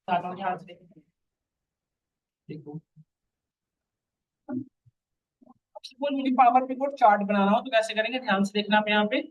ध्यान से देखो। अब सपोज मुझे पावर पिवोट चार्ट बनाना हो तो कैसे करेंगे, ध्यान से देखना आप यहाँ पे।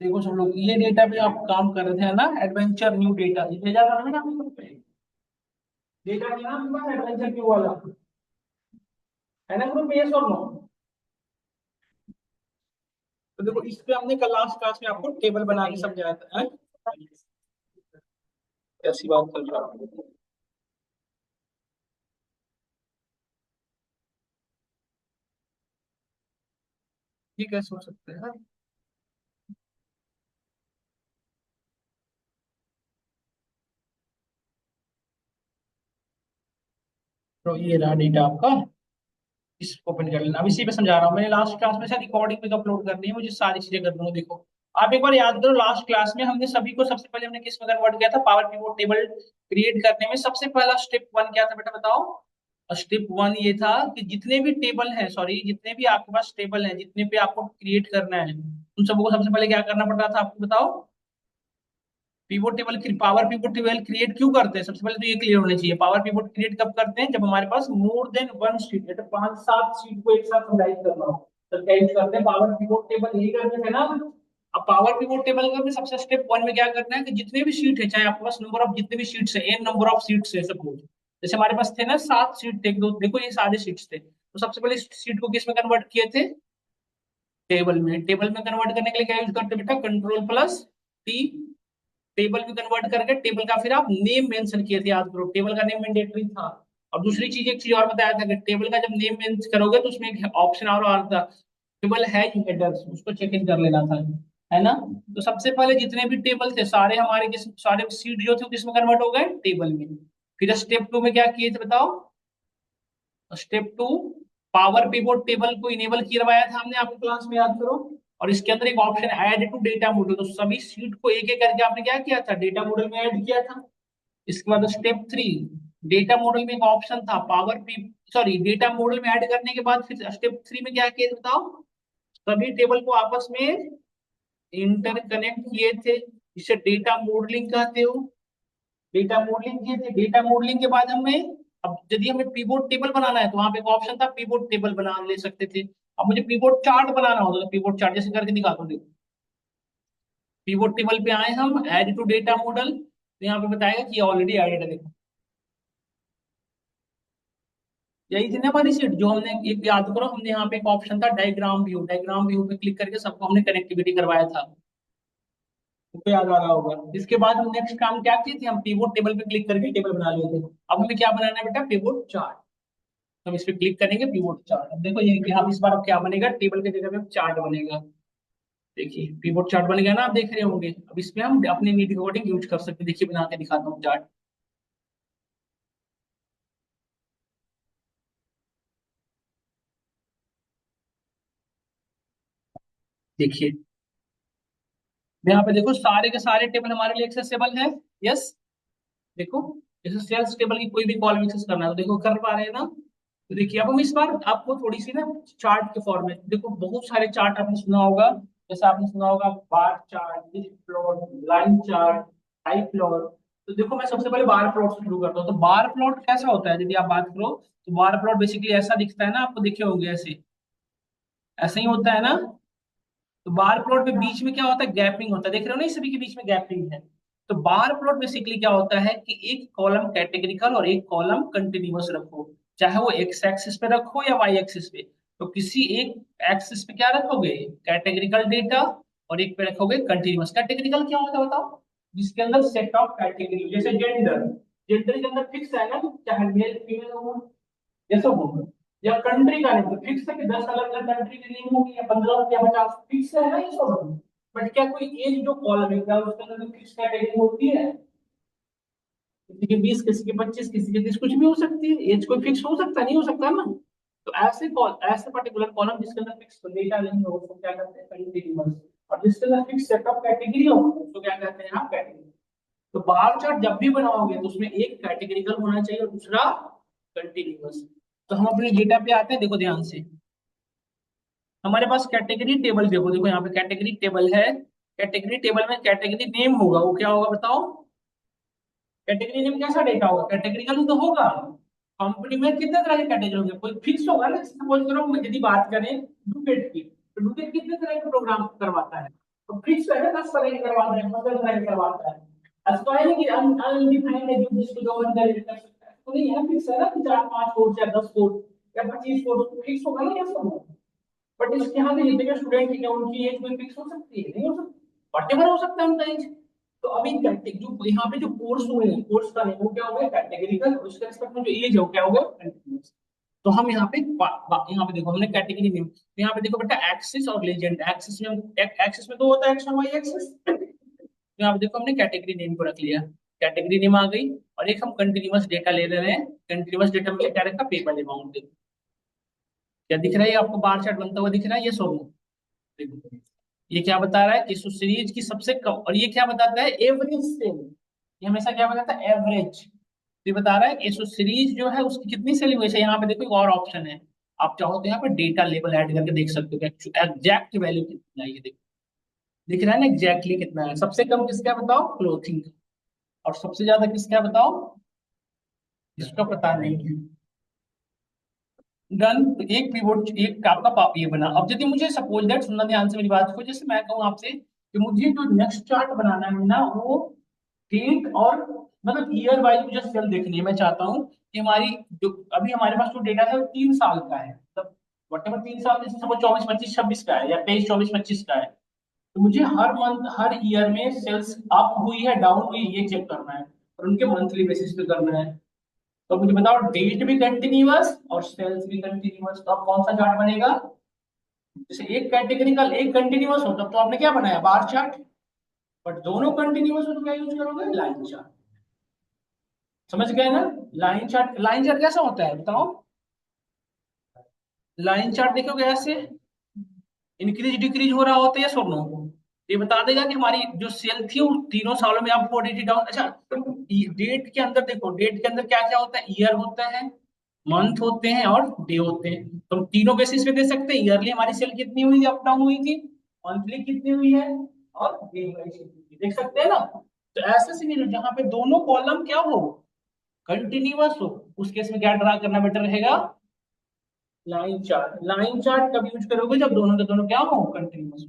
देखो सब लोग, ये डेटा पे आप काम कर रहे थे ना, एडवेंचर न्यू डेटा ये भेजा था ना आपको। डेटा क्या नाम आपके पास, एडवेंचर न्यू वाला है ना ग्रुप, ये सब नो। तो देखो इस पे हमने कल लास्ट क्लास में आपको टेबल बना के समझाया था, हैं? ऐसी बात कर रहा हूँ। ये कैसे हो सकते हैं? तो ये रहा डेटा आपका, इसको ओपन कर लेना। अब इसी पे समझा रहा हूँ, मैंने लास्ट क्लास में शायद रिकॉर्डिंग पे अपलोड करनी है, मुझे सारी चीजें कर दूंगा। देखो आप एक बार याद करो, लास्ट क्लास में हमने सभी को सबसे पहले हमने किस में कन्वर्ट किया था, पावर पिवोट टेबल क्रिएट करने में सबसे पहला स्टेप वन क्या था बेटा बताओ। स्टेप वन ये था कि जितने भी टेबल हैं, सॉरी जितने भी आपके पास टेबल हैं, जितने पे आपको क्रिएट करना है, उन सबको सबसे पहले क्या करना पड़ता था आपको बताओ। Pivot table, power pivot table create क्यों करते हैं, सबसे पहले तो ये क्लियर होना चाहिए। पावर पिवोट क्रिएट कब करते हैं, जब हमारे पास मोर देन वन शीट है, तो पांच सात शीट को एक साथ कंबाइन करना हो तो क्या यूज करते हैं, पावर पिवोट टेबल यही करते थे ना। अब पावर पिवोट टेबल का सबसे स्टेप वन में क्या करना है कि जितने भी शीट है, चाहे आपके पास नंबर ऑफ जितने भी शीट्स है, एन नंबर ऑफ शीट्स है सपोज, जैसे हमारे पास थे ना सात शीट थे, दो देखो ये सारे शीट्स थे, तो सबसे पहले शीट को किस में कन्वर्ट किए थे, टेबल में। टेबल में कन्वर्ट करने के लिए क्या यूज करते बेटा, कंट्रोल प्लस टी। टेबल में कन्वर्ट करके टेबल का फिर आप नेम मेंशन किए थे, याद करो टेबल का नेम मैंडेटरी था। और दूसरी चीज, एक चीज और बताया था कि टेबल का जब नेम मेंशन करोगे तो उसमें एक ऑप्शन और आ रहा था, टेबल हैज हेडर्स, उसको चेक इन कर लेना था, है ना। तो सबसे पहले जितने भी टेबल थे सारे हमारे किस, सारे सीट जो थे वो किसमें कन्वर्ट हो गए, टेबल में। फिर स्टेप टू में क्या किए थे बताओ। Step two, power pivot table को इनेबल करवाया था हमने आपकी क्लास में, याद करो। और इसके अंदर एक option add to data model, तो सभी सीट को एक एक करके आपने क्या किया था, डेटा मॉडल में ऐड किया था। इसके बाद स्टेप थ्री, डेटा मॉडल में एक ऑप्शन था power P, sorry data model में ऐड करने के बाद फिर स्टेप थ्री में क्या किया था बताओ, सभी टेबल को आपस में इंटरकनेक्ट किए थे, जिसे डेटा मॉडलिंग कहते हो। डेटा मॉडलिंग किए थे, डेटा मॉडलिंग के बाद हमें, अब यदि हमें पीवोट टेबल बनाना है तो वहां पे एक ऑप्शन था पीवोट टेबल बना ले सकते थे। अब मुझे पीवोट चार्ट बनाना होता तो पीवोट चार्ट जैसे करके दिखाता हूँ देखो। पीवोट टेबल पे आए हम, ऐड टू डेटा मॉडल, तो यहाँ पे बताएगा कि ऑलरेडी एडेड है देखो। यही थी ना हमारी सीट जो हमने, एक याद करो हमने यहाँ पे एक ऑप्शन था डायग्राम व्यू, डायग्राम व्यू पे क्लिक करके सबको हमने कनेक्टिविटी करवाया था, उसको याद आ रहा होगा। इसके बाद हम नेक्स्ट काम क्या किए थे, हम पीवोट टेबल पे क्लिक करके टेबल बना लिए थे। अब हमें क्या बनाना है बेटा, पीवोट चार्ट। हम इस पे क्लिक करेंगे पीवोट चार्ट, अब देखो ये यहाँ इस बार अब क्या बनेगा, टेबल के जगह पे चार्ट बनेगा। देखिए पीवोट चार्ट बन गया ना, आप देख रहे होंगे। अब इसमें हम अपने नीड अकॉर्डिंग यूज कर सकते हैं, देखिए बना के दिखाता हूँ चार्ट। देखिए यहाँ पे देखो सारे के सारे टेबल हमारे लिए एक्सेसिबल है। यस, देखो जैसे सेल्स टेबल की कोई भी कॉलम एक्सेस करना है तो देखो कर पा रहे हैं ना। तो देखिए अब हम इस बार आपको थोड़ी सी ना चार्ट के फॉर्मेट, देखो बहुत सारे चार्ट आपने सुना होगा, जैसे आपने सुना होगा bar chart, plot, line chart, high plot. तो देखो मैं सबसे पहले बार प्लॉट से शुरू करता हूँ। तो बार प्लॉट कैसा होता है, यदि आप बात करो तो बार प्लॉट बेसिकली ऐसा दिखता है ना, आपको दिखे होंगे ऐसे, ऐसा ही होता है ना। तो बार प्लॉट में बीच में क्या होता है, गैपिंग होता है, देख रहे हो ना इस सभी के बीच में गैपिंग है। तो बार प्लॉट बेसिकली क्या होता है कि एक कॉलम कैटेगरिकल और एक कॉलम कंटिन्यूअस रखो, चाहे वो एक्स एक्सिस पे रखो या वाई एक्सिस पे। तो किसी एक एक्सिस पे क्या रखोगे, कैटेगरिकल डेटा, और एक पे रखोगे कंटिन्यूअस। कैटेगरिकल क्या होता है बताओ, जिसके अंदर सेट ऑफ कैटेगरी, जैसे जेंडर, जेंडर के अंदर फिक्स है ना, चाहे मेल फीमेल होगा, ये सब होगा। या कंट्री का नहीं, तो फिक्स है कि 10 अलग अलग कंट्री की नेम होगी, या 15 या 50, फिक्स है ना ये सब। बट क्या कोई एज जो कॉलम है क्या उसके अंदर फिक्स कैटेगरी होती है? किसी के 20, किसी के 25, किसी के 30, कुछ भी हो सकती है, एज कोई फिक्स हो सकता है? नहीं हो सकता ना। तो ऐसे कॉल, ऐसे पर्टिकुलर कॉलम जिसके अंदर फिक्स डेटा नहीं हो उसको क्या कहते हैं? कंटीन्यूअस। और जिसके अंदर फिक्स सेट ऑफ कैटेगरी हो उसको क्या कहते हैं? आप कैटेगरी। तो बार चार्ट जब भी बनाओगे तो उसमें एक कैटेगरिकल होना चाहिए और दूसरा कंटिन्यूअस। तो हम अपने डेटा पे आते हैं, देखो ध्यान से। हमारे पास कैटेगरी टेबल, देखो देखो यहाँ पे कैटेगरी टेबल है। कैटेगरी टेबल में कैटेगरी नेम होगा, वो क्या होगा बताओ? कैटेगरी नेम कैसा डेटा होगा? कैटेगरिकल तो होगा। कंपनी में कितने तरह के कैटेगरी होंगे? कोई फिक्स होगा ना। सपोज करो यदि बात करें डुकेट की, तो डुकेट कितने तरह के प्रोग्राम करवाता है? तो फिक्स है ना, 10 तरह के करवाता है, 15 तरह के करवाता है। ऐसा तो है नहीं कि अनडिफाइंड है जो जिसको जो अंदर कर सकता है, तो नहीं है, फिक्स है ना कि 4 5 कोर्स या 10 कोर्स या 25 कोर्स फिक्स होगा ना, ये सब होगा। बट इसके यहाँ पे जितने स्टूडेंट है उनकी एज कोई फिक्स हो सकती है? नहीं हो सकती। वटेवर हो सकता है उनका एज। तो अभी जो यहाँ पे जो कोर्स हुए हैं, कोर्स का नहीं, वो क्या हो गया? कैटेगरिकल। उसके रिस्पेक्ट में जो एज है वो क्या हो गया? कंटिन्यूअस। तो हम यहाँ पे यहाँ पे देखो हमने कैटेगरी नेम, तो यहाँ पे देखो बेटा एक्सिस और लेजेंड। एक्सिस में, एक्सिस में तो होता है एक्स और वाई एक्सिस। तो यहाँ पे देखो हमने कैटेगरी नेम को रख लिया, कैटेगरी नेम आ गई। और एक हम कंटिन्यूअस डेटा ले रहे हैं। कंटिन्यूअस डेटा में क्या रखा? Paper amount. देखो क्या दिख रहा है? आपको बार चार्ट बनता हुआ दिख रहा है ये सब। देखो ये क्या बता रहा है कि सीरीज की सबसे कम, और ये क्या बताता है? Average sale. ये हमेशा क्या बताता है? एवरेज। तो ये बता रहा है कि सीरीज जो है उसकी कितनी सेलिंग हुई है। यहाँ पे देखो एक और ऑप्शन है, आप चाहो तो यहाँ पे डेटा लेवल ऐड करके देख सकते हो कि एग्जैक्ट वैल्यू कितना है। ये देखो दिख रहा है ना एग्जैक्टली कितना है। सबसे कम किसका है बताओ? क्लोथिंग। और सबसे ज्यादा किसका है बताओ? इसका पता नहीं है। डन। तो एक पिवोट, एक आपका ये बना। अब यदि मुझे सपोज दैट, सुनना ध्यान से मेरी बात को, जैसे मैं कहूँ आपसे कि मुझे जो नेक्स्ट चार्ट बनाना है ना, वो डेट और मतलब ईयर वाइज मुझे सेल देखनी है। मैं चाहता हूँ कि हमारी जो अभी हमारे पास जो डेटा है वो 3 साल का है, मतलब वटेवर 3 साल, जैसे सपोज 24 25 26 का है या 23 24 25 का है। तो मुझे हर मंथ हर ईयर में सेल्स अप हुई है डाउन हुई है ये चेक करना है, और उनके मंथली बेसिस पे करना है। तो मुझे बताओ डेट भी कंटिन्यूअस और सेल्स भी कंटिन्यूअस, तो अब कौन सा चार्ट बनेगा? जैसे एक कैटेगरी का एक कंटिन्यूअस हो तब तो आपने क्या बनाया? Bar chart. बट दोनों कंटिन्यूअस हो तो क्या यूज करोगे? Line chart. समझ गए ना? लाइन चार्ट, लाइन चार्ट कैसा होता है बताओ? लाइन चार्ट देखोगे ऐसे इंक्रीज डिक्रीज हो रहा होता है, यस और नो? ये बता देगा कि हमारी जो सेल थी वो तीनों सालों में आप 48 डाउन। अच्छा, डेट के अंदर देखो, डेट के अंदर क्या क्या होता है? ईयर होता है, मंथ होते हैं और डे होते हैं। तो हम तीनों बेसिस पे दे सकते हैं। ईयरली हमारी सेल कितनी हुई थी, अप डाउन हुई थी, मंथली कितनी हुई है, और डे वाइज कितनी हुई है। देख सकते हैं ना? तो ऐसे सिनेरियो जहां पे दोनों कॉलम क्या हो? कंटिन्यूअस हो, उस केस में क्या ड्रा करना बेटर रहेगा? Line chart. लाइन चार्ट कब यूज करोगे? जब दोनों के दोनों क्या हो? कंटिन्यूअस।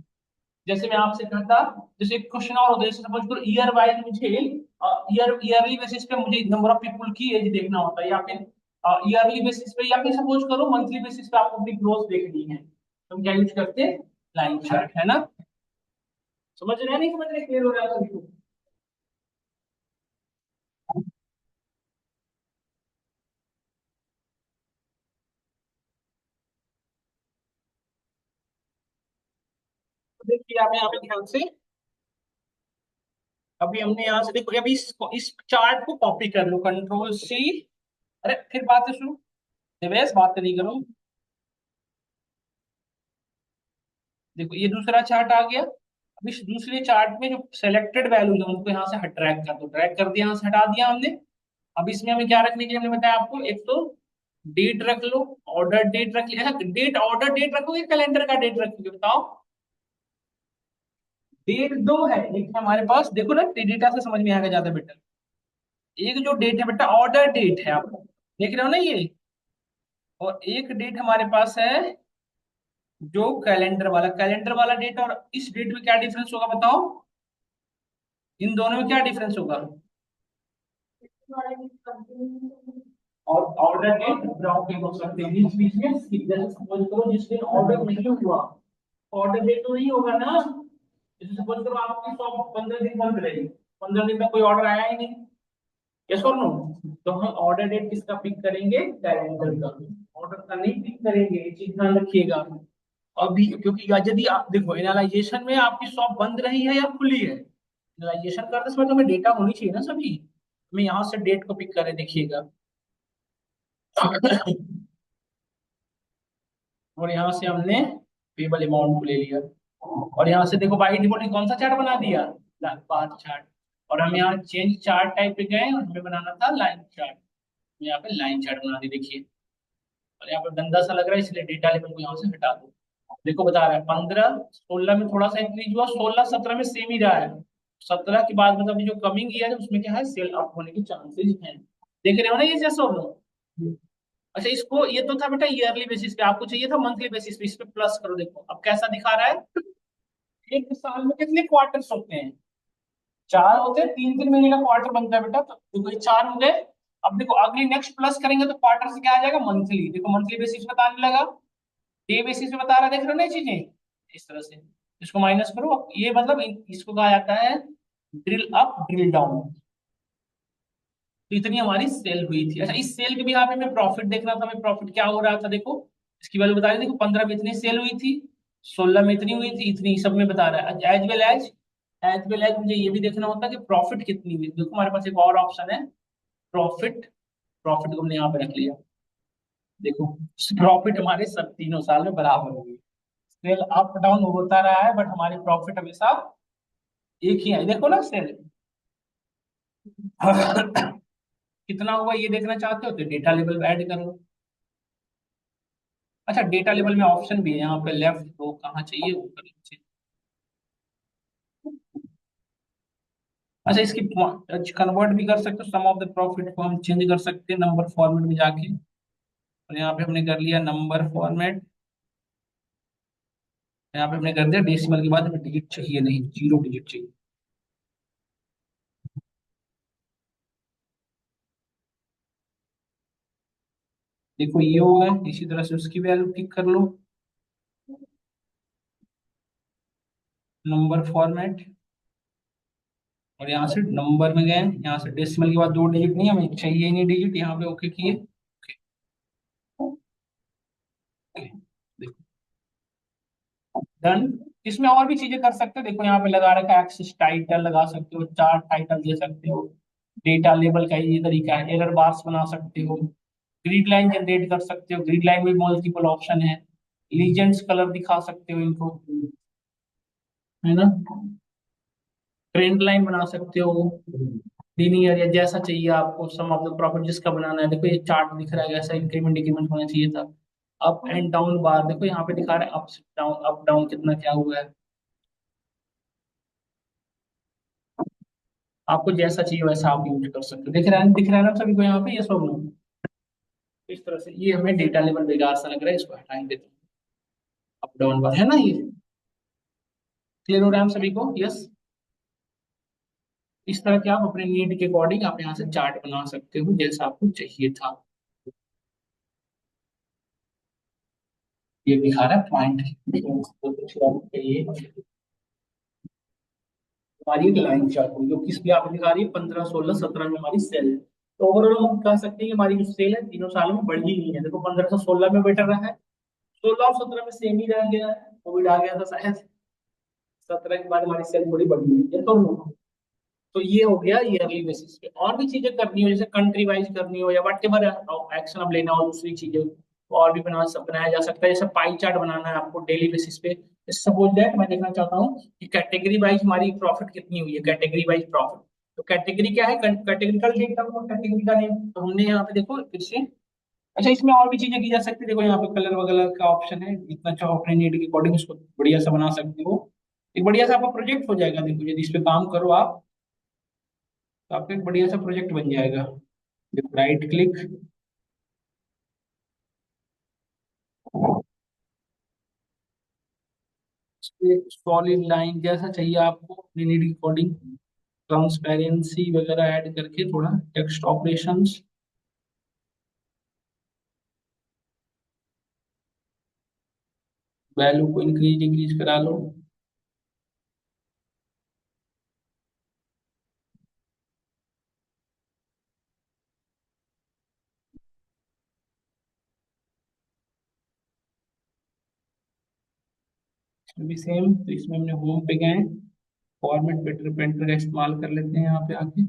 जैसे मैं आपसे कहता, जैसे एक क्वेश्चन और होता है, जैसे सपोज करो ईयर वाइज मुझे ईयरली बेसिस पे मुझे नंबर ऑफ पीपल की एज देखना होता है, या फिर ईयरली बेसिस पे, या फिर सपोज करो मंथली बेसिस पे आपको अपनी ग्रोथ देखनी है, तो हम क्या यूज करते हैं? लाइन चार्ट, है ना? समझ रहे हैं? नहीं समझ रहे? क्लियर हो रहा है सभी को? तो देखिए आप यहाँ पे ध्यान से, अभी हमने यहाँ से देखो, अभी इस चार्ट को कॉपी कर लो, कंट्रोल C। अरे फिर बातें शुरू, निवेश बात नहीं करो। देखो ये दूसरा चार्ट आ गया। अब इस दूसरे चार्ट में जो सेलेक्टेड वैल्यूज है उनको यहाँ से हट ड्रैग कर दो, ड्रैग कर दिया, यहाँ से हटा दिया हमने। अब इसमें हमें क्या रखने के लिए हमने बताया आपको? एक तो डेट रख लो, ऑर्डर डेट रख लिया। डेट ऑर्डर डेट रखोगे, कैलेंडर का डेट रखोगे बताओ? डेट दो है, एक है हमारे पास, देखो ना डेटा से समझ में आएगा ज्यादा बेटर। एक जो डेट है बेटा ऑर्डर डेट है, आप देख रहे हो ना ये। और एक डेट हमारे पास है जो कैलेंडर वाला डेट। और इस डेट में क्या डिफरेंस होगा बताओ? इन दोनों में क्या डिफरेंस होगा? और ऑर्डर डेट ड्रॉपिंग हो सकते हैं बीच बीच में skip। जैसे सपोज करो जिस दिन ऑर्डर नहीं हुआ, ऑर्डर डेट तो नहीं होगा ना। जैसे सपोज करो आपकी शॉप 15 दिन बंद रही, 15 दिन तक कोई ऑर्डर आया ही नहीं, यस और नो? तो हम ऑर्डर डेट किसका पिक करेंगे? कैलेंडर का। ऑर्डर का नहीं पिक करेंगे, ये चीज ध्यान रखिएगा। अभी क्योंकि यदि आप देखो एनालाइजेशन में आपकी शॉप बंद रही है या खुली है, एनालाइजेशन करते समय तो हमें डेटा होनी चाहिए ना सभी। हमें यहाँ से डेट को पिक करें, देखिएगा। और यहाँ से हमने पेबल अमाउंट को ले लिया। और यहाँ से देखो बाई डिफॉल्ट कौन सा चार्ट बना दिया, बार चार्ट। और हम यहाँ चेंज चार्ट टाइप पे गए और हमें बनाना था लाइन चार्ट। यहाँ पे लाइन चार्ट बना दी, देखिए। और यहाँ पे गंदा सा लग रहा है, इसलिए डेटा लेवल को यहाँ से हटा दो। देखो बता रहा है 15 16 में थोड़ा सा इंक्रीज हुआ, 16 17 में सेम ही रहा है। 17 के बाद मतलब जो कमिंग ईयर है उसमें क्या है, सेल अप होने के चांसेस हैं। देख रहे हो ना ये जैसा हो। अच्छा, इसको ये तो था बेटा ईयरली बेसिस पे, आपको चाहिए था मंथली बेसिस पे, इस पे प्लस करो। देखो अब कैसा दिखा रहा है। एक साल में कितने क्वार्टर्स होते हैं, 4 होते हैं। 3 3 महीने का क्वार्टर बनता है बेटा, तो देखो ये 4 हो गए। अब देखो अगली नेक्स्ट प्लस करेंगे तो क्वार्टर से क्या आ जाएगा, मंथली। देखो मंथली बेसिस बताने लगा, डे बेसिस पे बता रहा है, देख रहे हो ना ये चीजें इस तरह से। इसको माइनस करो, अब ये मतलब इसको कहा जाता है ड्रिल अप ड्रिल डाउन। तो इतनी हमारी सेल हुई थी। अच्छा, इस सेल के भी यहाँ पे हमें प्रॉफिट देखना था, हमें प्रॉफिट क्या हो रहा था, देखो इसकी वैल्यू बता रही, देखो 15 में इतनी सेल हुई थी, 16 में इतनी हुई थी, इतनी सब में बता रहा है। एज वेल एज मुझे ये भी देखना होता है कि प्रॉफिट कितनी हुई। देखो हमारे पास एक और ऑप्शन है, प्रॉफिट। प्रॉफिट को हमने यहाँ पे रख लिया। देखो प्रॉफिट हमारे सब तीनों साल में बराबर हो गई। सेल अप डाउन होता रहा है बट हमारी प्रॉफिट हमेशा एक ही है, देखो ना सेल। कितना हुआ ये देखना चाहते हो तो डेटा लेवल ऐड करो। अच्छा, डेटा लेवल में ऑप्शन भी है यहाँ पे, लेफ्ट रो कहाँ चाहिए, ऊपर नीचे। अच्छा, इसकी कन्वर्ट भी कर सकते हो, सम ऑफ द प्रॉफिट को हम चेंज कर सकते हैं नंबर फॉर्मेट में जाके। और यहाँ पे हमने कर लिया नंबर फॉर्मेट। यहाँ पे हमने कर दिया डेसिमल के बाद हमें डिजिट चाहिए नहीं, 0 डिजिट चाहिए। देखो ये हो गया, इसी तरह से उसकी वैल्यू पिक कर लो, नंबर फॉर्मेट। और यहाँ से नंबर में गए, यहाँ से डेसिमल के बाद 2 डिजिट नहीं, हमें चाहिए ही नहीं डिजिट, यहाँ पे ओके किए। देखो डन। इसमें और भी चीजें कर सकते हो, देखो यहाँ पे लगा रखा है एक्सिस टाइटल लगा सकते हो, चार्ट टाइटल दे सकते हो। डेटा लेबल का ये तरीका है, एरर बार्स बना सकते हो, ग्रिड लाइन जनरेट कर सकते हो, ग्रिड लाइन में मल्टीपल ऑप्शन है। लीजेंड्स कलर दिखा सकते हो इनको, है ना। ट्रेंड लाइन बना सकते हो, लीनियर या जैसा चाहिए आपको। सम ऑफ द प्रॉफिट जिसका बनाना है, देखो ये चार्ट दिख रहा है, ऐसा इंक्रीमेंट डिक्रीमेंट होना चाहिए था। अप एंड डाउन बार देखो यहाँ पे दिखा रहा है, अप डाउन कितना क्या हुआ है। आपको जैसा चाहिए वैसा आप यूज कर सकते हो। दिख रहा है ना सभी को यहाँ पे, ये सब लोग इस तरह से। ये हमें डेटा लेवल बेकार सा लग रहा है, इसको हटाएंगे तो अप डाउन बार है ना ये। क्लियर हो रहा है हम सभी को, यस। इस तरह के आप अपने नीड के अकॉर्डिंग आप यहाँ से चार्ट बना सकते हो जैसा आपको चाहिए था। ये दिखा रहा है पॉइंट, तो कुछ और चाहिए। हमारी एक लाइन चार्ट हुई जो किस पे आप दिखा रही है, 15 16 17 में हमारी सेल है। तो ओवरऑल हम कह सकते हैं कि हमारी जो सेल है तीनों सालों में बढ़ी ही है। देखो 15 से 16 में बेटर रहा है, 16 और 17 में सेम ही रह गया है, कोविड आ गया था शायद। 17 के बाद हमारी सेल थोड़ी बढ़ी हुई है तो ये हो गया ईयरली बेसिस पे। और भी चीजें करनी हो, जैसे कंट्री वाइज करनी हो या वट एवर एक्शन अब लेना हो दूसरी चीजें, तो और भी बनाया जा सकता है। जैसे पाई चार्ट बनाना है आपको डेली बेसिस पे। सपोज दैट मैं देखना चाहता हूँ कि कैटेगरी वाइज हमारी प्रॉफिट कितनी हुई है, कैटेगरी वाइज प्रॉफिट। तो कैटेगरी क्या है, कैटेगरिकल डेटा हो, कैटेगरी का नेम। तो हमने यहाँ पे देखो फिर से। अच्छा, इसमें और भी चीजें की जा सकती है, देखो यहाँ पे कलर वगैरह का ऑप्शन है, जितना चाहो अपने नीड के अकॉर्डिंग इसको बढ़िया सा बना सकते हो। एक बढ़िया सा आपका प्रोजेक्ट हो जाएगा, देखो यदि इस पे काम करो आप तो आपका एक बढ़िया सा प्रोजेक्ट बन जाएगा। देखो राइट क्लिक, सॉलिड लाइन जैसा चाहिए आपको अपनी नीड के अकॉर्डिंग, ट्रांसपेरेंसी वगैरह ऐड करके थोड़ा टेक्स्ट ऑपरेशंस। वैल्यू को इंक्रीज इंक्रीज करा लो। भी सेम, तो इसमें हमने होम पे गए, फॉर्मेट बेटर पेंटर का इस्तेमाल कर लेते हैं यहाँ पे आके।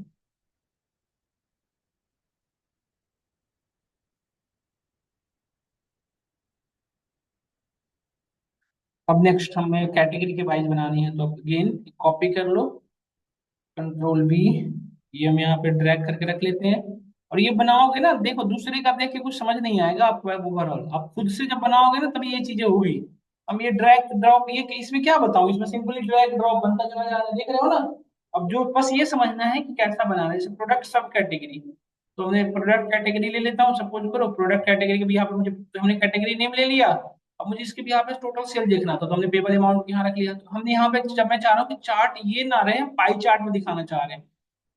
अब नेक्स्ट हमें कैटेगरी के वाइज बनानी है, तो अगेन कॉपी कर लो, कंट्रोल बी, ये हम यहाँ पे ड्रैग करके रख लेते हैं। और ये बनाओगे ना, देखो दूसरे का देख के कुछ समझ नहीं आएगा आपको वेब ओवरऑल, आप खुद से जब बनाओगे ना तभी ये चीजें हुई। हम ये ड्रैग ड्रॉप, ये इसमें क्या बताऊं, इसमें सिंपली ड्रैग ड्रॉप बनता चला जा रहा है, देख रहे हो ना। अब जो बस ये समझना है कि कैसा बनाना है, जैसे प्रोडक्ट सब कैटेगरी, तो मैं प्रोडक्ट कैटेगरी ले लेता हूँ, सपोज करो प्रोडक्ट कैटेगरी के भी यहाँ पे मुझे, तो हमने कैटेगरी नेम ले लिया। अब मुझे इसके भी यहाँ पे टोटल सेल देखना था, तो हमने पेबल अमाउंट यहाँ रख लिया। तो हमने यहाँ पे, जब मैं चाह रहा हूँ कि चार्ट ये ना रहे, हम पाई चार्ट में दिखाना चाह रहे हैं,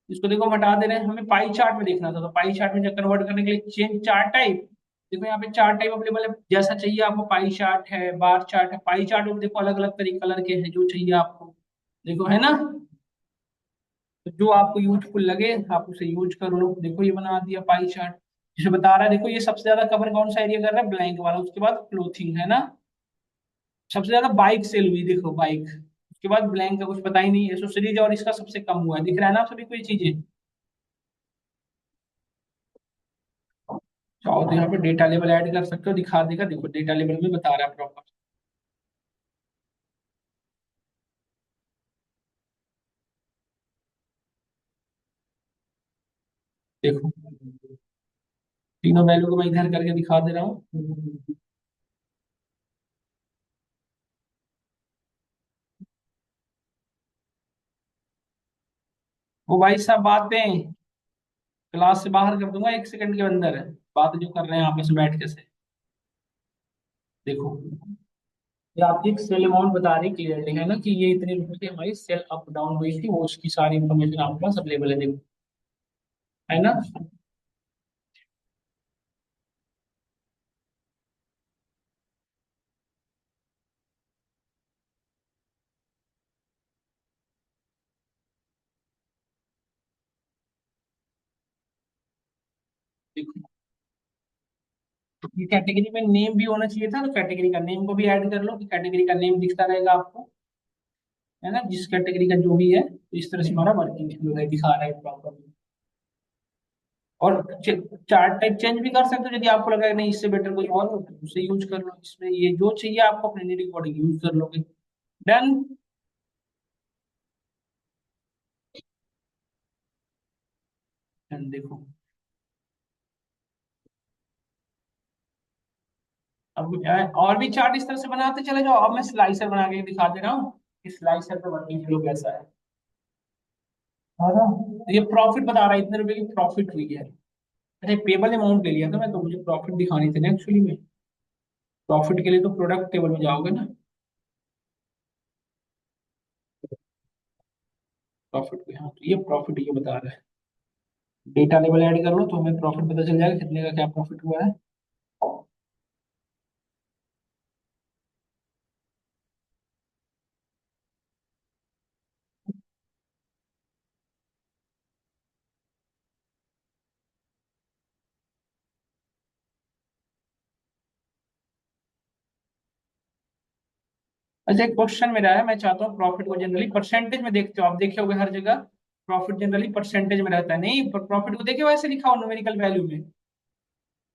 इसको देखो हम हटा दे रहे हैं, हमें पाई चार्ट में देखना था, तो पाई चार्ट में कन्वर्ट करने के लिए चेंज चार्ट टाइप, देखो यहाँ पे चार्ट टाइप अवेलेबल है, जैसा चाहिए आपको, पाई चार्ट है, बार चार्ट है, पाई चार्ट में देखो अलग अलग तरीके कलर के हैं, जो चाहिए आपको, देखो है ना। तो जो आपको यूजफुल लगे आप उसे यूज कर लो, देखो ये बना दिया पाई चार्ट, जिसे बता रहा है, देखो ये सबसे ज्यादा कवर कौन सा एरिया कर रहा है, ब्लैंक वाला, उसके बाद क्लोथिंग है ना, सबसे ज्यादा बाइक सेल हुई, देखो बाइक, उसके बाद ब्लैंक का कुछ पता ही नहीं, एसोसरीज और इसका सबसे कम हुआ है, दिख रहा है ना आप सभी को ये चीजें। चाहो तो यहाँ पे डेटा लेवल ऐड कर सकते हो, दिखा देगा, देखो डेटा लेवल में बता रहा है प्रॉपर। देखो तीनों वैल्यू को मैं इधर करके दिखा दे रहा हूँ। वो भाई साहब बातें क्लास से बाहर कर दूंगा 1 सेकंड के अंदर, बात जो कर रहे हैं आपस में बैठ के से, देखो ये आपकी एक सेल अमाउंट बता रही क्लियरली है ना, कि ये इतने रुपए की हमारी सेल अप डाउन हुई थी, वो उसकी सारी इन्फॉर्मेशन आपके पास अवेलेबल है, देखो है ना। देखो ये कैटेगरी में नेम भी होना चाहिए था, तो कैटेगरी का नेम को भी ऐड कर लो, कि कैटेगरी का नेम दिखता रहेगा आपको, है ना, जिस कैटेगरी का जो भी है, तो इस तरह से हमारा वर्किंग दिखा रहा है प्रॉपर। और चार्ट टाइप चेंज भी कर सकते हो, यदि आपको लगा कि नहीं इससे बेटर कोई और हो तो उसे यूज कर लो, इसमें ये जो चाहिए आपको अपने नीड अकॉर्डिंग यूज कर लोगे। डन। डन देखो, अब और भी चार्ट इस तरह से बनाते चले जाओ, अब मैं स्लाइसर बना के दिखा दे रहा हूँ कि स्लाइसर पे वर्किंग फ्लो कैसा है ना। तो ये प्रॉफिट बता रहा है, इतने रुपए की प्रॉफिट हुई है। अरे पेबल अमाउंट ले लिया था मैं, तो मुझे प्रॉफिट दिखानी थी ना एक्चुअली में, प्रॉफिट के लिए तो प्रोडक्ट टेबल में जाओगे ना, प्रॉफिट पे, हाँ तो ये प्रॉफिट ये बता रहा है, डेटा लेवल ऐड कर लो तो हमें प्रॉफिट पता चल जाएगा कितने का क्या प्रॉफिट हुआ है। अच्छा एक क्वेश्चन मेरा है, मैं चाहता हूँ प्रॉफिट को जनरली परसेंटेज में देखते हो, आप देखे होगे हर जगह प्रॉफिट जनरली परसेंटेज में रहता है, नहीं प्रॉफिट को देखे वैसे लिखा हो न्यूमेरिकल वैल्यू में,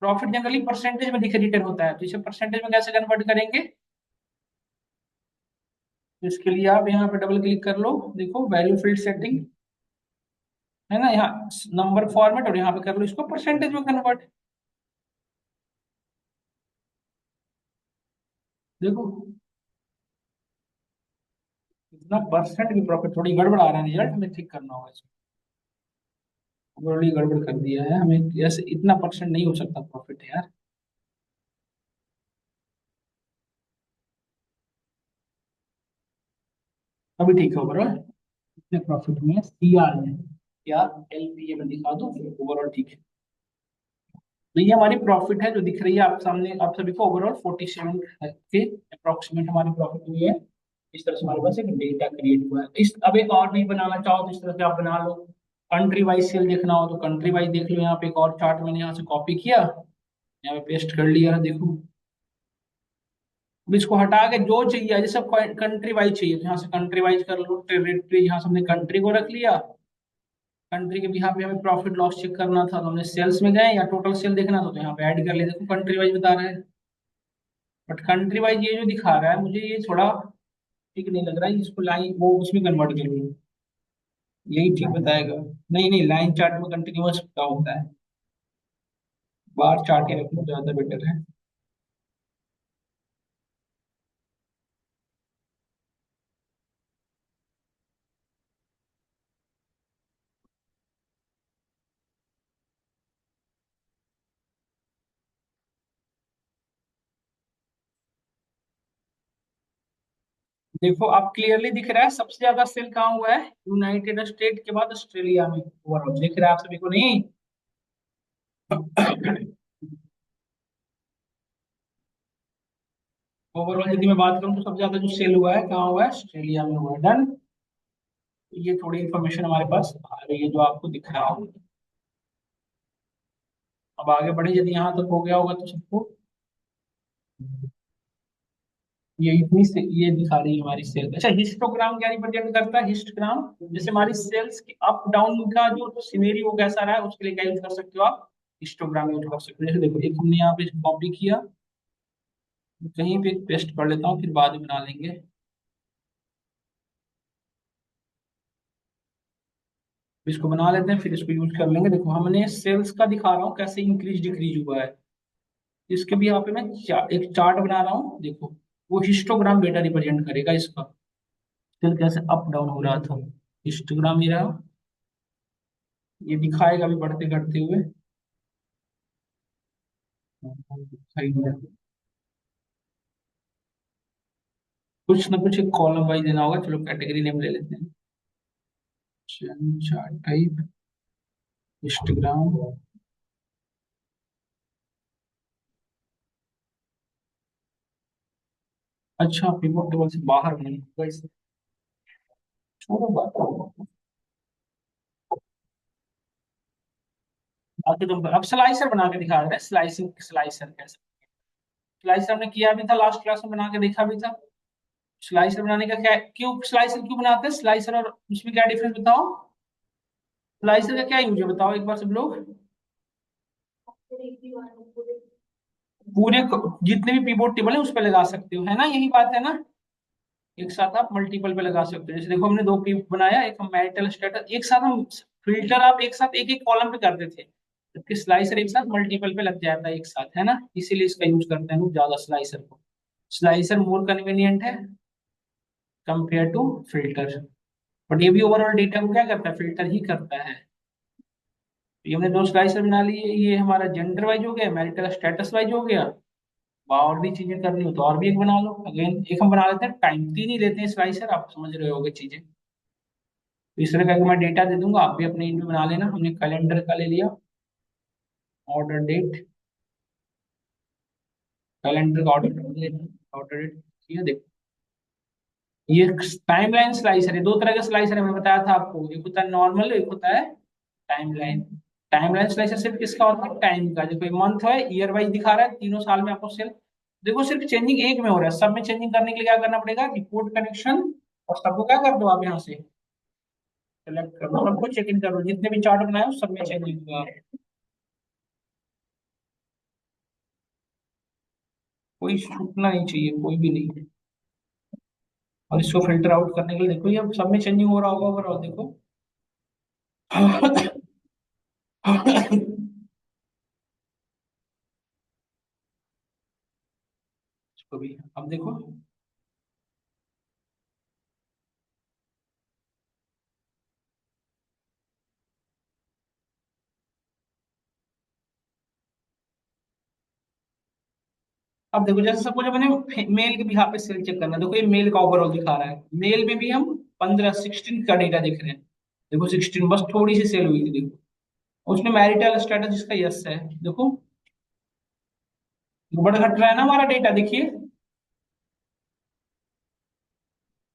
प्रॉफिट जनरली परसेंटेज में दिखे रिटर्न होता है, तो इसे परसेंटेज में कैसे कन्वर्ट करेंगे। तो इसके लिए आप यहाँ पे डबल क्लिक कर लो, देखो वैल्यू फील्ड सेटिंग, है ना, यहाँ नंबर फॉर्मेट, और यहाँ पे कर लो इसको परसेंटेज में कन्वर्ट, देखो इतना परसेंट की प्रॉफिट, थोड़ी गड़बड़ आ रहा है रिजल्ट में, ठीक करना होगा इसको, थोड़ी गड़बड़ कर दिया है हमें, ऐसे इतना परसेंट नहीं हो सकता प्रॉफिट यार। अभी ठीक है ओवरऑल, कितने प्रॉफिट में सी आर में या एल पी ए में दिखा दो, ओवरऑल ठीक है। तो ये हमारी प्रॉफिट है जो दिख रही है आप सामने, आप सभी को ओवरऑल 47 के अप्रोक्सीमेट हमारी प्रॉफिट हुई है। इस तरह से हमारे पास एक डेटा क्रिएट हुआ है, इस अब एक और भी बनाना चाहो तो इस तरह से आप बना लो, कंट्री वाइज सेल देखना हो तो कंट्री वाइज देख लो, यहाँ पे एक और चार्ट मैंने यहाँ से कॉपी किया, यहाँ पे पेस्ट कर लिया, देखो अब इसको हटा के जो चाहिए, जैसे कंट्री वाइज चाहिए तो यहाँ से कंट्री वाइज कर लो, टेरिटरी यहाँ से हमने कंट्री को रख लिया। कंट्री के भी यहाँ पे हमें प्रॉफिट लॉस चेक करना था तो हमने सेल्स में गए, या टोटल सेल देखना था तो यहाँ पे ऐड कर ले, देखो कंट्री वाइज बता रहा है। बट कंट्री वाइज ये जो दिखा रहा है मुझे ये थोड़ा ठीक नहीं लग रहा है, इसको लाइन वो उसमें कन्वर्ट कर लो, यही ठीक बताएगा। नहीं नहीं, लाइन चार्ट में कंटिन्यूअस का होता है, बार चार्ट ही रखना ज्यादा बेटर है। देखो आप क्लियरली दिख रहा है सबसे ज्यादा सेल कहाँ हुआ है, यूनाइटेड स्टेट के बाद ऑस्ट्रेलिया में, ओवरऑल दिख रहा है आप सभी को नहीं? ओवरऑल यदि मैं बात करूँ तो सबसे ज्यादा जो सेल हुआ है कहाँ हुआ है, ऑस्ट्रेलिया में हुआ है। डन। ये थोड़ी इन्फॉर्मेशन हमारे पास आ रही है जो आपको दिख रहा होगा। अब आगे बढ़े, यदि यहाँ तक हो गया होगा तो सबको, ये इतनी से ये दिखा रही है हमारी सेल। अच्छा, हिस्टोग्राम क्या रिप्रेजेंट करता है? हिस्टोग्राम जैसे हमारी सेल्स की अप डाउन का जो सिनेरियो कैसा रहा है उसके लिए क्या यूज कर सकते हो आप, हिस्टोग्राम यूज कर सकते हो। जैसे देखो, एक हमने यहाँ पे कॉपी किया, कहीं पे पेस्ट कर लेता हूँ, फिर बाद में बना लेंगे। इसको बना लेते हैं फिर इसको यूज कर लेंगे। देखो हमने सेल्स का दिखा रहा हूँ कैसे इंक्रीज डिक्रीज हुआ है, इसके भी यहाँ पे मैं एक चार्ट बना रहा हूँ। देखो वो हिस्टोग्राम डेटा रिप्रेजेंट करेगा इसका, सेल कैसे अप डाउन हो रहा था। हिस्टोग्राम मेरा ये दिखाएगा अभी बढ़ते घटते हुए। दिखाई नहीं रहा। कुछ ना कुछ एक कॉलम वाइज देना होगा, चलो कैटेगरी नेम ले लेते हैं, चार्ट टाइप, हिस्टोग्राम। अच्छा, पिवट टेबल से बाहर नहीं होगा इसे, छोड़ो बात। बाकी तुम अब स्लाइसर बना के दिखा रहे हैं, स्लाइसिंग स्लाइसर कैसे, स्लाइसर हमने किया भी था लास्ट क्लास में, बना के देखा भी था। स्लाइसर बनाने का क्या, क्यों स्लाइसर क्यों बनाते हैं, स्लाइसर और उसमें क्या डिफरेंस बताओ, स्लाइसर का क्या यूज है बताओ एक बार सब लोग। पूरे जितने भी पीवोट टेबल है उस पर लगा सकते हो, है ना, यही बात है ना। एक साथ आप मल्टीपल पे लगा सकते हो। जैसे देखो हमने दो पीव बनाया, एक हम मैरिटल स्टेटस, एक साथ हम फिल्टर आप एक साथ एक एक कॉलम पे करते थे, जबकि स्लाइसर एक साथ मल्टीपल पे लग जाता है एक साथ, है ना, इसीलिए इसका यूज करते हैं लोग ज्यादा स्लाइसर को। स्लाइसर मोर कन्वीनियंट है कंपेयर टू फिल्टर। बट ये भी ओवरऑल डेटा को क्या करता है, फिल्टर ही करता है। तो ये हमने दो स्लाइसर बना लिए, ये हमारा जेंडर वाइज हो गया, मैरिटल स्टेटस वाइज हो गया। और भी चीजें करनी हो तो और भी एक बना लो। अगेन एक हम बना लेते हैं टाइम, तीन ही लेते हैं स्लाइसर, आप समझ रहे होगे चीजें। तो इस तरह का मैं डेटा दे दूंगा, आप भी अपने इनमें बना लेना। हमने कैलेंडर का ले लिया, ऑर्डर डेट, कैलेंडर का ऑर्डर लेना, ऑर्डर डेट किया। देखो ये टाइमलाइन स्लाइसर है, दो तरह का स्लाइसर है, मैंने बताया था आपको, एक होता है नॉर्मल, एक होता है टाइमलाइन। टाइमलाइन स्लाइसर सिर्फ किसका होता है, टाइम का। देखो मंथ है, ईयर वाइज दिखा रहा है, तीनों साल में आपको सेल, देखो सिर्फ चेंजिंग एक में हो रहा है, सब में चेंजिंग करने के लिए क्या करना पड़ेगा, रिपोर्ट कनेक्शन, और सबको क्या कर दो आप यहाँ से सेलेक्ट कर लो, सबको चेक इन कर लो, जितने भी चार्ट बनाए हो सब में चेंजिंग हुआ। कोई छूटना नहीं चाहिए, कोई भी नहीं। और इसको फिल्टर आउट करने के लिए देखो ये सब में चेंजिंग हो रहा होगा ओवरऑल, देखो। इसको भी अब देखो, अब देखो जैसे सपोज मैंने मेल के भी यहाँ पे सेल चेक करना है, देखो ये मेल का ओवरऑल दिखा रहा है, मेल में भी हम 15 16 का डेटा देख रहे हैं। देखो 16 बस थोड़ी सी सेल हुई थी, देखो उसमें मैरिटल स्टेटस जिसका यस है, देखो बढ़ घट रहा है ना हमारा डेटा, देखिए।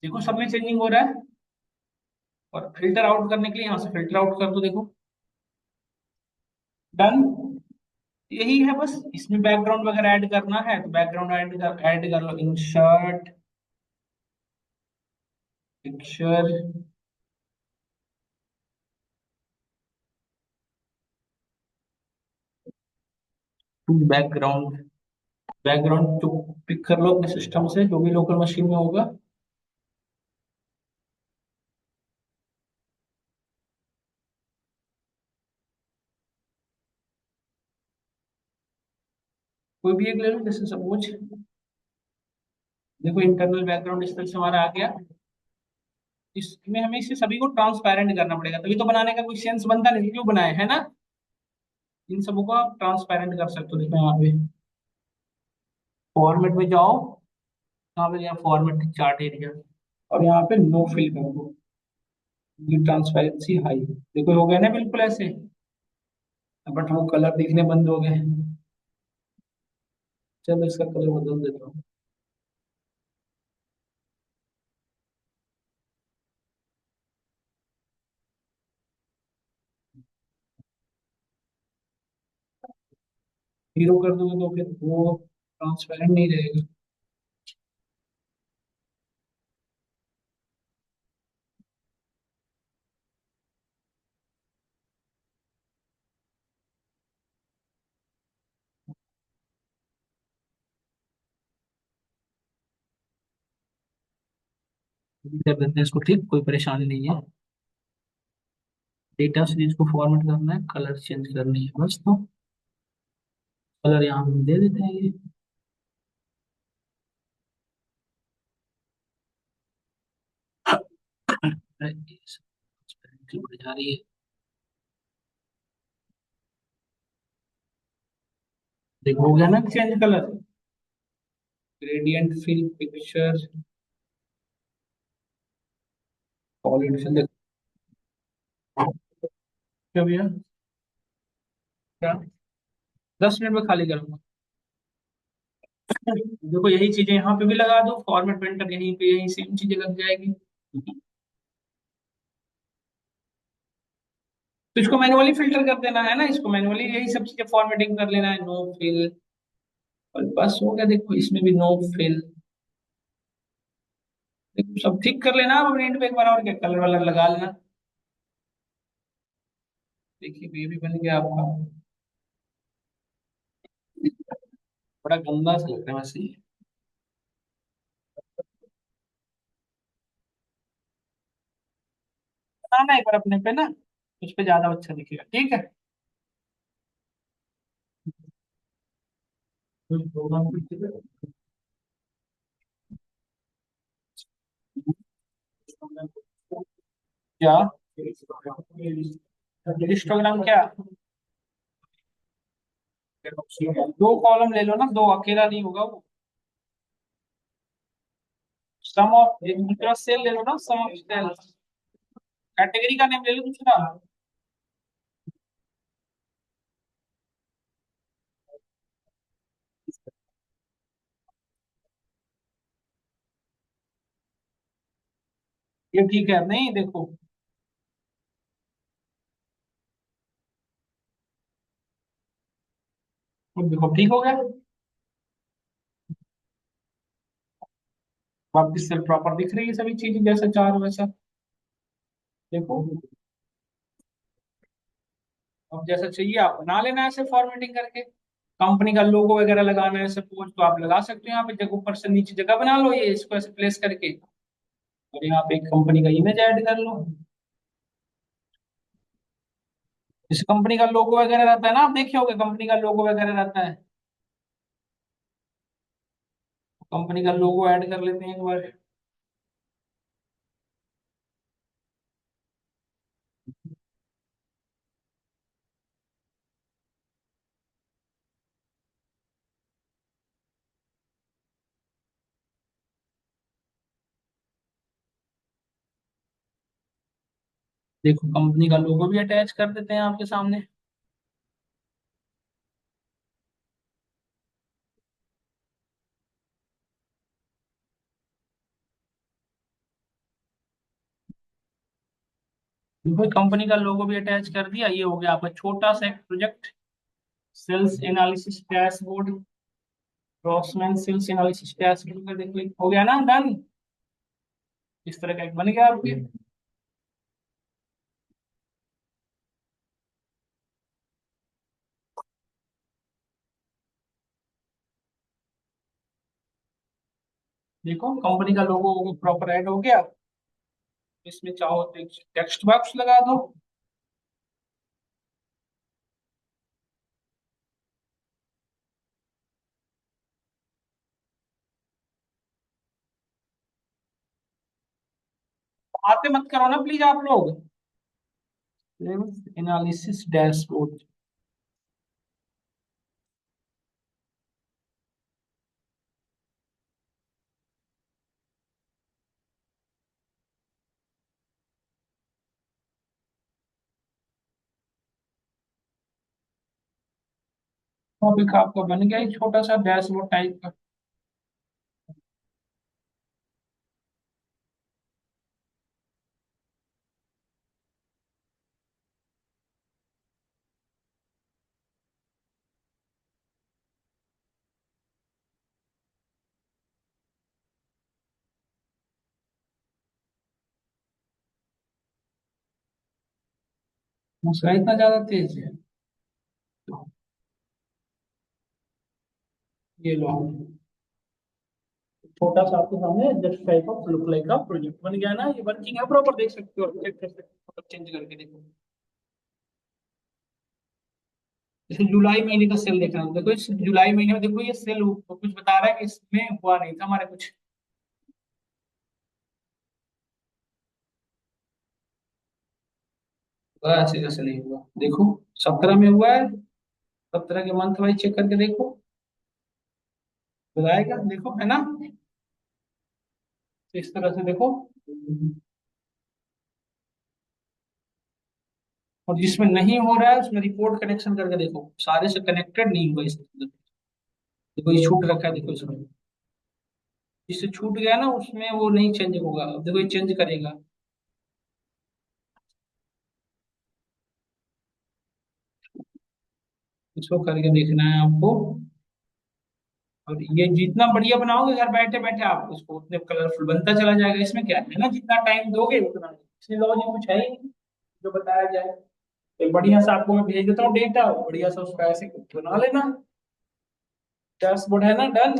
देखो सब में चेंजिंग हो रहा है। और फिल्टर आउट करने के लिए यहाँ से फिल्टर आउट कर दो, देखो डन। यही है बस, इसमें बैकग्राउंड वगैरह ऐड करना है तो बैकग्राउंड ऐड कर लो, insert picture, to background, background जो पिक कर लो अपने सिस्टम से, जो भी लोकल मशीन में होगा। कोई भी एक ले लो, जैसे सपोज देखो इंटरनल बैकग्राउंड इस तरह से हमारा आ गया। इसमें हमें इसे सभी को ट्रांसपेरेंट करना पड़ेगा, तभी तो बनाने का कोई सेंस बनता नहीं, क्यों बनाए है ना। इन सबको आप ट्रांसपेरेंट कर सकते हो, देखो यहाँ पे फॉर्मेट में जाओ, यहाँ पे यहाँ फॉर्मेट चार्ट एरिया, और यहाँ पे नो फिल कर दो, ट्रांसपेरेंसी हाई, देखो हो गया ना बिल्कुल ऐसे। बट वो कलर दिखने बंद हो गए। चलो इसका कलर बदल देता हूँ। हीरो कर दूंगा तो फिर वो ट्रांसपेरेंट नहीं रहेगा। कर देते हैं इसको ठीक, कोई परेशानी नहीं है। डेटा सीरीज को फॉर्मेट करना है, कलर चेंज करनी है बस, तो कलर यहाँ पे दे देते हैं ये। अरे, ये transparency बढ़ जा रही है। देखो हो गया ना change colour, gradient fill picture solid, देखो क्या भैया, क्या 10 मिनट में खाली करूंगा। देखो यही चीजें यहाँ पे भी लगा दो, फॉर्मेट पेंटर यहीं पे, यही सेम चीजें लग जाएगी। तो इसको मैनुअली फिल्टर कर देना है ना, इसको मैनुअली यही सब चीजें फॉर्मेटिंग कर लेना है, नो फिल, और बस हो गया। देखो इसमें भी नो फिल, देखो सब ठीक कर लेना आप अपने एंड पे एक बार, और क्या कलर वलर लगा लेना। देखिए ये भी बन गया आपका, बड़ा गंदा सा लग रहा है वैसे ये। बनाना एक बार अपने पे ना, उस पे ज्यादा अच्छा दिखेगा, ठीक है। क्या हिस्टोग्राम क्या, दो कॉलम ले लो ना, दो अकेला नहीं होगा वो। सम ऑफ एक दूसरा सेल ले लो ना, सम ऑफ सेल, कैटेगरी का नेम ले लो दूसरा। ये ठीक है, नहीं देखो, अब देखो ठीक हो गया। वापस सेल प्रॉपर दिख रही है सभी चीजें, जैसा चाह रहे हो वैसा। देखो अब जैसा चाहिए आप बना लेना ऐसे फॉर्मेटिंग करके। कंपनी का लोगो वगैरह लगाना है सपोज, तो आप लगा सकते हो यहाँ पे, जगह ऊपर से नीचे जगह बना लो, ये इसको ऐसे प्लेस करके, और यहाँ पे एक कंपनी का इमेज ऐड कर लो। इस कंपनी का लोगो वगैरह रहता है ना, आप देखे होगे कंपनी का लोगो वगैरह रहता है, कंपनी का लोगो ऐड कर लेते हैं एक बार। देखो कंपनी का लोगो भी अटैच कर देते हैं आपके सामने। देखो कंपनी का लोगो भी अटैच कर दिया, ये हो गया आपका छोटा सा एक प्रोजेक्ट। सेल्स एनालिसिस डैशबोर्ड, ड्रॉसमैन सेल्स एनालिसिस डैशबोर्ड का देख ली, हो गया ना डन। इस तरह का एक बन गया आपके। देखो कंपनी का लोगो प्रॉपर ऐड हो गया। इसमें चाहो तो टेक्स्ट बॉक्स लगा दो। बातें मत करो ना प्लीज आप लोग। Analysis dashboard. टॉपिक आपका बन गया एक छोटा सा डैशबोर्ड टाइप का। दूसरा इतना ज्यादा तेज है। ये लो, छोटा सा आपके सामने just type of look like का प्रोजेक्ट बन गया ना। ये वर्किंग है प्रॉपर, देख सकते हो, चेक कर सकते हो, चेंज करके देखो। जैसे जुलाई महीने का सेल देखना है, देखो इस जुलाई महीने में देखो ये सेल कुछ बता रहा है कि इसमें हुआ नहीं था हमारे कुछ। ऐसे जैसे नहीं हुआ, देखो 17 में हुआ है। 17 के मंथ वाइज चेक करके देखो, बताएगा, देखो है ना। तो इस तरह से देखो। और जिसमें नहीं हो रहा है उसमें रिपोर्ट कनेक्शन करके देखो, सारे से कनेक्टेड नहीं हुआ इसमें। देखो ये छूट रखा है, देखो इसमें जिससे छूट गया ना उसमें वो नहीं चेंज होगा। अब देखो ये चेंज करेगा। इसको करके देखना है आपको। और ये जितना बढ़िया बनाओगे घर बैठे बैठे आप उसको उतने कलरफुल बनता चला जाएगा। इसमें क्या है ना, जितना टाइम दोगे उतना, इसमें लॉजिक कुछ है ही नहीं जो बताया जाए। एक बढ़िया सा आपको मैं भेज देता हूँ डेटा, बढ़िया सा उसका ऐसे बना लेना। डैशबोर्ड है ना डन।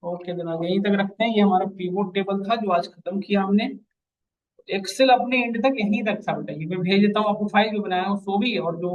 ओके जनाब, यहीं तक रखते हैं। ये हमारा पीवोट टेबल था जो आज खत्म किया हमने। एक्सेल अपने एंड तक यहीं तक था बेटा, ये मैं भेज देता हूँ आपको, फाइल जो बनाया है वो सो भी है, और जो